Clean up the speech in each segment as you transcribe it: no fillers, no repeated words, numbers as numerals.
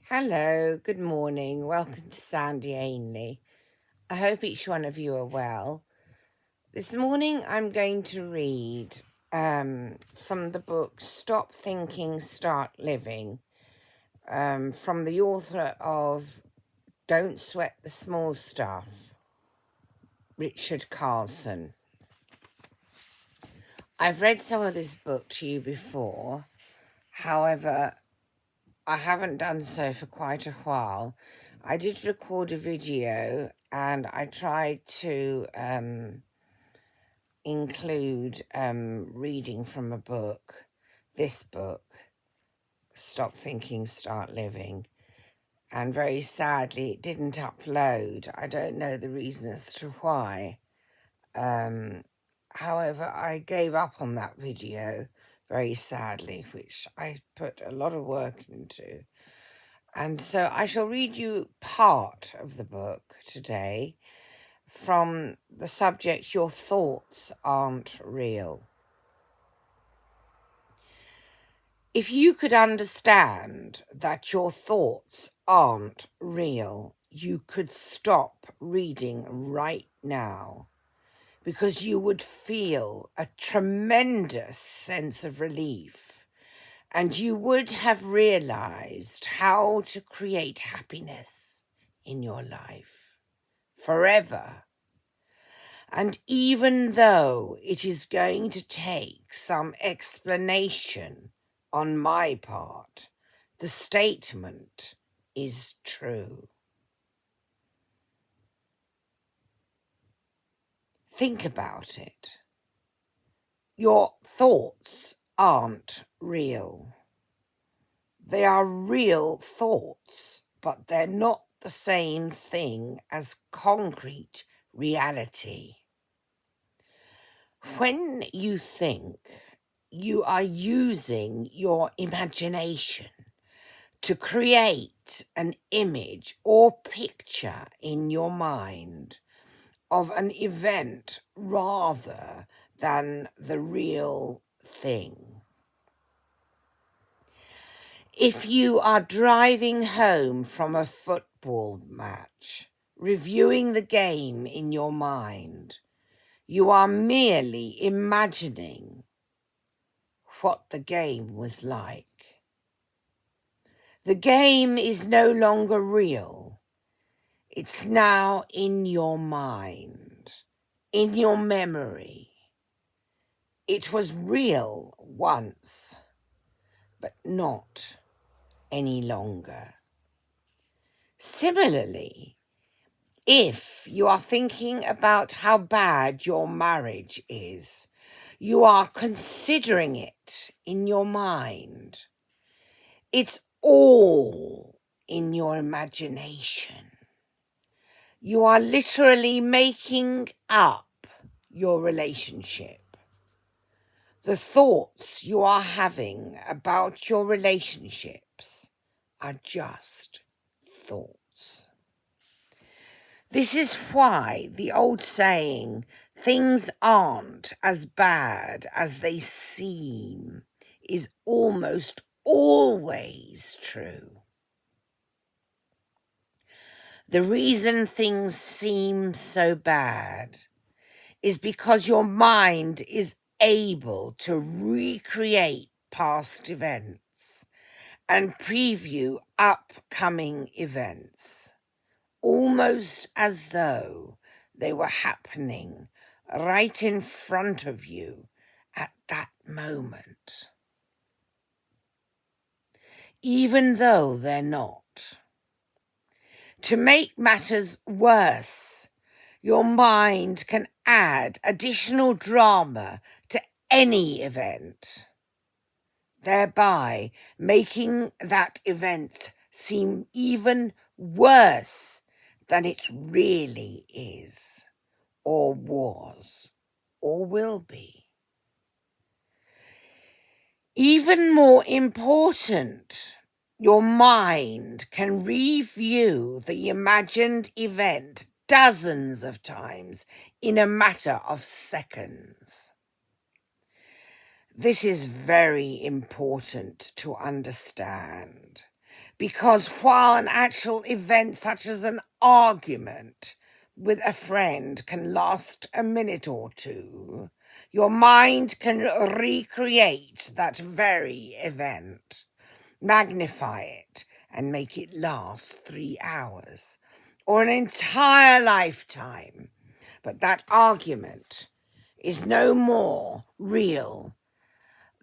Hello, good morning. Welcome to Sandy Ainley. I hope each one of you are well. This morning I'm going to read from the book Stop Thinking, Start Living, from the author of Don't Sweat the Small Stuff, Richard Carlson. I've read some of this book to you before, however, I haven't done so for quite a while. I did record a video and I tried to include reading from a book, this book, Stop Thinking, Start Living. And very sadly, it didn't upload. I don't know the reason as to why. However, I gave up on that video very sadly, which I put a lot of work into. And so I shall read you part of the book today from the subject, Your Thoughts Aren't Real. If you could understand that your thoughts aren't real, you could stop reading right now, because you would feel a tremendous sense of relief, and you would have realized how to create happiness in your life forever. And even though it is going to take some explanation on my part, the statement is true. Think about it. Your thoughts aren't real. They are real thoughts, but they're not the same thing as concrete reality. When you think, you are using your imagination to create an image or picture in your mind of an event rather than the real thing. If you are driving home from a football match, reviewing the game in your mind, you are merely imagining what the game was like. The game is no longer real. It's now in your mind, in your memory. It was real once, but not any longer. Similarly, if you are thinking about how bad your marriage is, you are considering it in your mind. It's all in your imagination. You are literally making up your relationship. The thoughts you are having about your relationships are just thoughts. This is why the old saying, things aren't as bad as they seem, is almost always true. The reason things seem so bad is because your mind is able to recreate past events and preview upcoming events, almost as though they were happening right in front of you at that moment, even though they're not. To make matters worse, your mind can add additional drama to any event, thereby making that event seem even worse than it really is, or was, or will be. Even more important, your mind can review the imagined event dozens of times in a matter of seconds. This is very important to understand, Because while an actual event such as an argument with a friend can last a minute or two, your mind can recreate that very event, magnify it, and make it last 3 hours or an entire lifetime. But that argument is no more real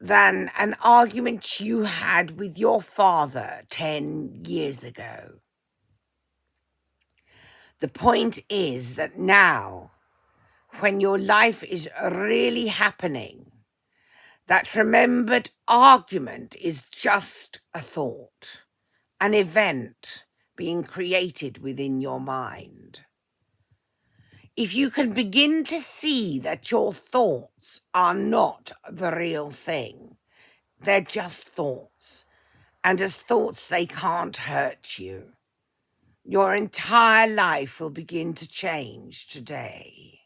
than an argument you had with your father 10 years ago. The point is that now, when your life is really happening, that remembered argument is just a thought, an event being created within your mind. If you can begin to see that your thoughts are not the real thing, they're just thoughts, and as thoughts they can't hurt you, your entire life will begin to change today.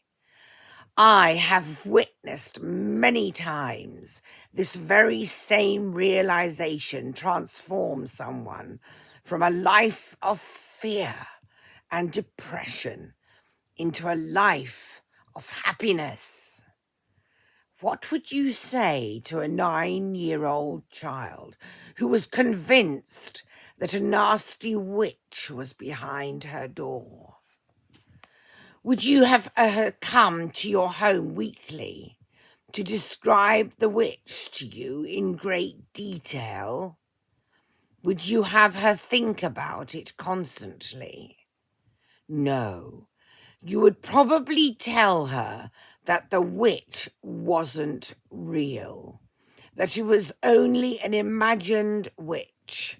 I have witnessed many times this very same realization transform someone from a life of fear and depression into a life of happiness. What would you say to a 9-year-old child who was convinced that a nasty witch was behind her door? Would you have her come to your home weekly to describe the witch to you in great detail? Would you have her think about it constantly? No. You would probably tell her that the witch wasn't real, that it was only an imagined witch.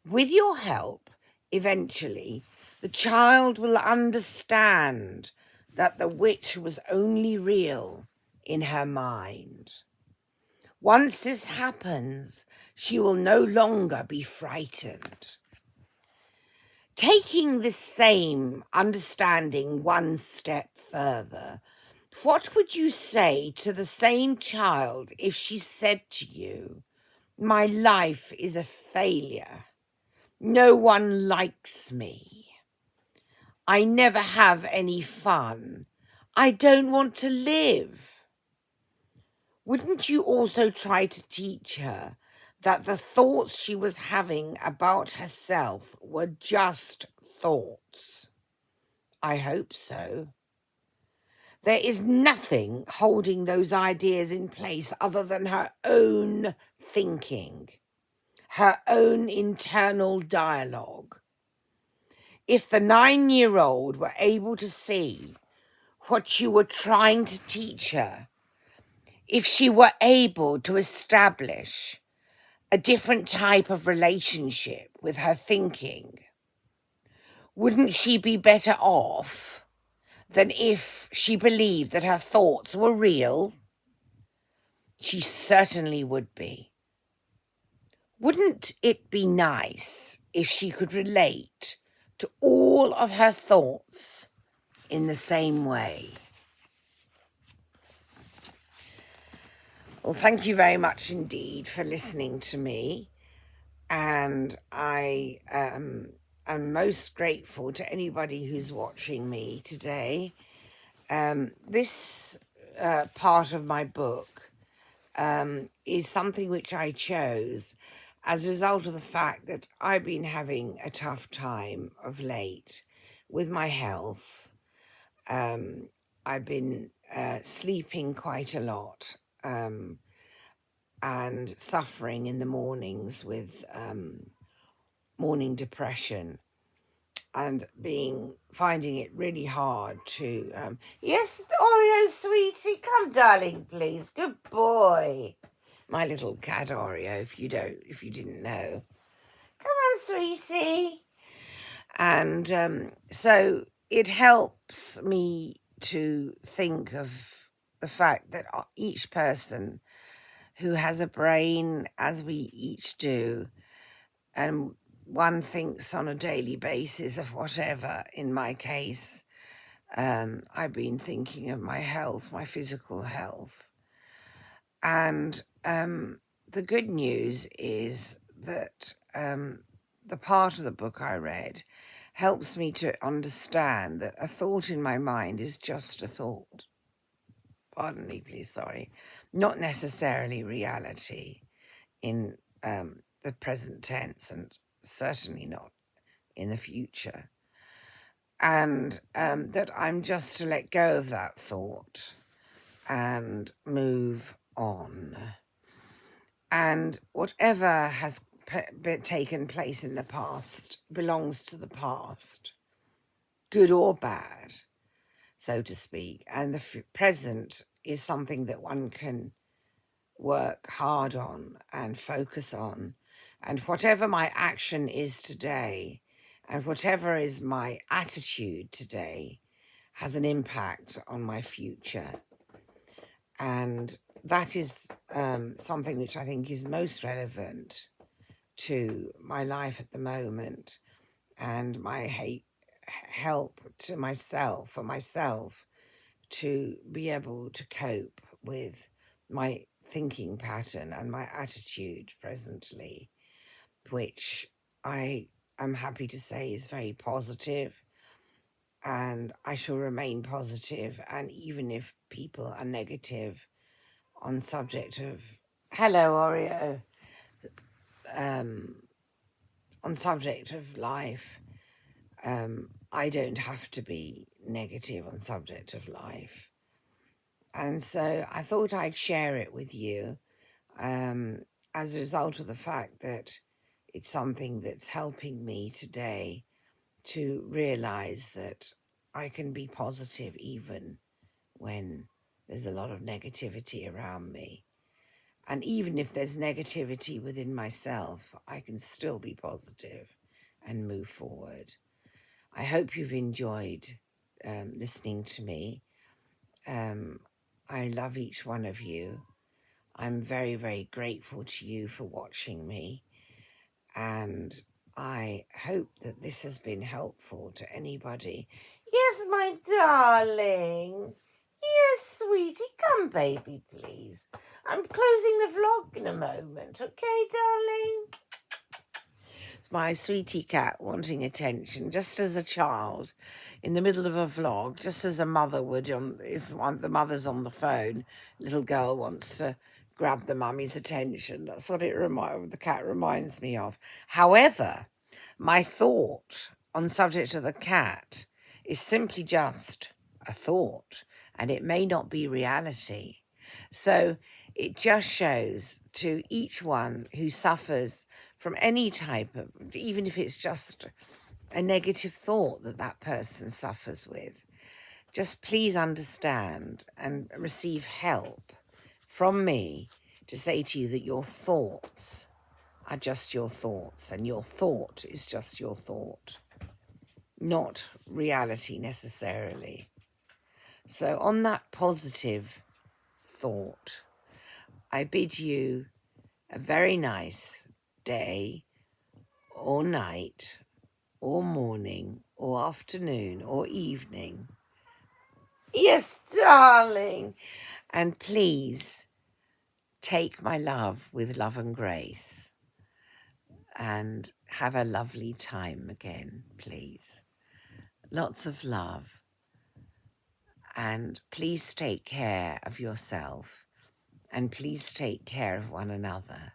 With your help, eventually, the child will understand that the witch was only real in her mind. Once this happens, she will no longer be frightened. Taking this same understanding one step further, what would you say to the same child if she said to you, "My life is a failure. No one likes me. I never have any fun. I don't want to live"? Wouldn't you also try to teach her that the thoughts she was having about herself were just thoughts? I hope so. There is nothing holding those ideas in place other than her own thinking, her own internal dialogue. If the 9-year-old were able to see what you were trying to teach her, if she were able to establish a different type of relationship with her thinking, wouldn't she be better off than if she believed that her thoughts were real? She certainly would be. Wouldn't it be nice if she could relate to all of her thoughts in the same way? Well, thank you very much indeed for listening to me. And I am most grateful to anybody who's watching me today. This part of my book is something which I chose as a result of the fact that I've been having a tough time of late with my health. I've been sleeping quite a lot and suffering in the mornings with morning depression, and finding it really hard to yes, Oreo sweetie, come darling, please, good boy, my little cat Oreo, if you didn't know, come on sweetie. And so it helps me to think of the fact that each person who has a brain, as we each do, and one thinks on a daily basis of whatever. In my case, I've been thinking of my health, my physical health. And the good news is that the part of the book I read helps me to understand that a thought in my mind is just a thought. Pardon me, please, sorry. Not necessarily reality in the present tense, and certainly not in the future. And that I'm just to let go of that thought and move on. And whatever has taken place in the past belongs to the past, good or bad, so to speak. And the present is something that one can work hard on and focus on. And whatever my action is today, and whatever is my attitude today, has an impact on my future. And that is something which I think is most relevant to my life at the moment, and my help to myself, for myself, to be able to cope with my thinking pattern and my attitude presently, which I am happy to say is very positive, and I shall remain positive. And even if people are negative on subject of, hello Oreo, on subject of life, I don't have to be negative on subject of life. And so I thought I'd share it with you as a result of the fact that it's something that's helping me today to realize that I can be positive even when there's a lot of negativity around me. And even if there's negativity within myself, I can still be positive and move forward. I hope you've enjoyed listening to me. I love each one of you. I'm very, very grateful to you for watching me. And I hope that this has been helpful to anybody. Yes, my darling. Yes, sweetie. Come, baby, please. I'm closing the vlog in a moment. Okay, darling? It's my sweetie cat wanting attention, just as a child, in the middle of a vlog, just as a mother would, if the mother's on the phone, little girl wants to grab the mummy's attention. That's what the cat reminds me of. However, my thought on subject of the cat is simply just a thought, and it may not be reality. So it just shows to each one who suffers from any type of, even if it's just a negative thought that that person suffers with, just please understand and receive help from me to say to you that your thoughts are just your thoughts, and your thought is just your thought, not reality necessarily. So on that positive thought, I bid you a very nice day or night or morning or afternoon or evening. Yes, darling. And please take my love with love and grace, and have a lovely time again, please. Lots of love. And please take care of yourself, and please take care of one another.